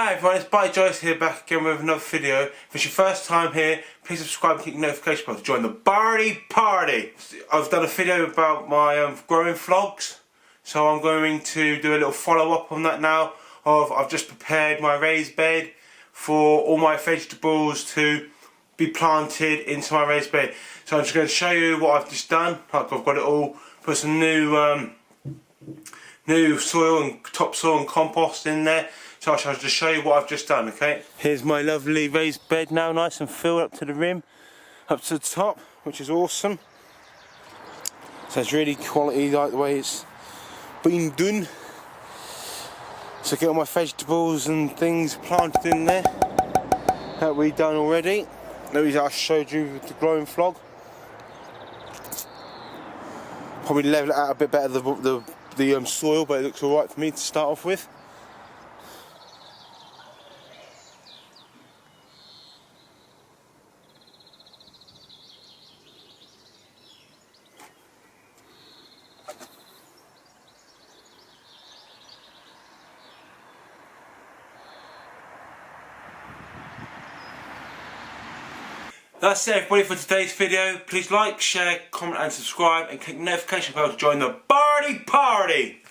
Hi everyone, it's Bartie Joyce here, back again with another video. If it's your first time here, please subscribe and click the notification bell to join the Bartie party. I've done a video about my growing vlogs, so I'm going to do a little follow up on that now. I've just prepared my raised bed for all my vegetables to be planted into my raised bed. So I'm just going to show you what I've just done. Like, I've got it all, put some new soil and topsoil and compost in there. So I shall just show you what I've just done, okay? Here's my lovely raised bed now, nice and filled up to the rim, up to the top, which is awesome. So it's really quality, like the way it's been done. So get all my vegetables and things planted in there that we've done already. Those I showed you with the growing vlog. Probably level it out a bit better, the soil, but it looks alright for me to start off with. That's it everybody for today's video. Please like, share, comment and subscribe and click the notification bell to join the Bartie party!